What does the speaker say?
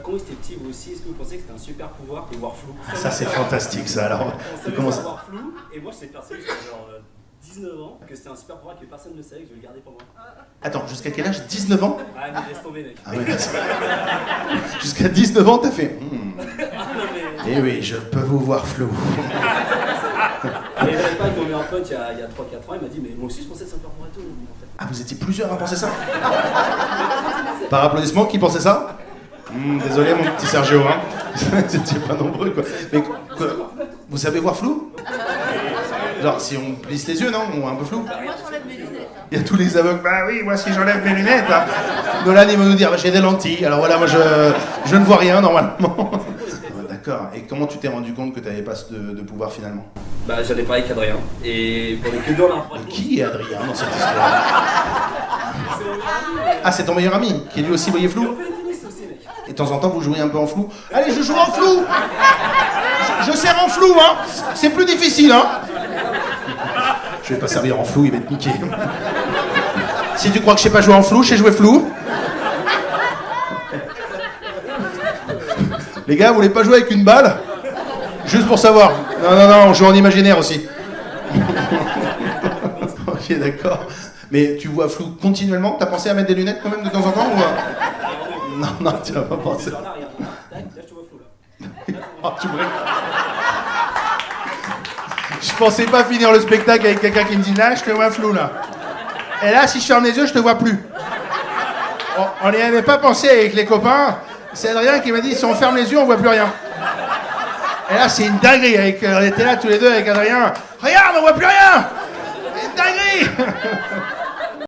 Quand vous étiez petit, vous aussi, est-ce que vous pensez que c'était un super pouvoir de voir flou? Ça c'est fantastique ça, alors. On savait voir flou, et moi j'étais persuadé jusqu'à genre 19 ans que c'était un super pouvoir que personne ne savait, que je vais le garder pour moi. Attends, jusqu'à quel âge? 19 ans? Ah mais laisse tomber mec. Ah ouais, jusqu'à 19 ans t'as fait Ah, non, mais... Eh oui, je peux vous voir flou. Et j'avais pas avec mon meilleur pote il y a 3-4 ans, il m'a dit mais moi aussi je pensais que c'était un super pouvoir et tout en fait. Ah, vous étiez plusieurs à penser ça? Par applaudissement, qui pensait ça? Désolé mon petit Sergio, hein. Vous étiez pas nombreux quoi. Mais quoi, vous savez voir flou? Genre si on plisse les yeux, non? On voit un peu flou? Moi j'enlève mes lunettes. Il y a tous les aveugles, bah oui, moi si j'enlève mes lunettes, hein. Nolan il va nous dire, bah, j'ai des lentilles, alors voilà, moi je ne vois rien normalement. D'accord, et comment tu t'es rendu compte que tu n'avais pas de pouvoir finalement? Bah j'en ai parlé avec Adrien, et pour les plus dans la Qui est Adrien dans cette histoire? Ah, c'est ton meilleur ami, qui lui aussi voyait flou? Et de temps en temps vous jouez un peu en flou? Allez, je joue en flou! Je sers en flou, hein! C'est plus difficile, hein! Je vais pas servir en flou, il va être niqué. Si tu crois que je sais pas jouer en flou, je sais jouer flou. Les gars, vous voulez pas jouer avec une balle? Juste pour savoir. Non, on joue en imaginaire aussi. Ok, d'accord. Mais tu vois flou continuellement? T'as pensé à mettre des lunettes quand même de temps en temps ou... Non, tu vas pas penser. Là, je te vois flou là. Oh, tu me... Je pensais pas finir le spectacle avec quelqu'un qui me dit là, je te vois flou là. Et là, si je ferme les yeux, je te vois plus. On n'y avait pas pensé avec les copains. C'est Adrien qui m'a dit si on ferme les yeux, on voit plus rien. Et là, c'est une dinguerie. On était là tous les deux avec Adrien. Regarde, on voit plus rien. C'est une dinguerie.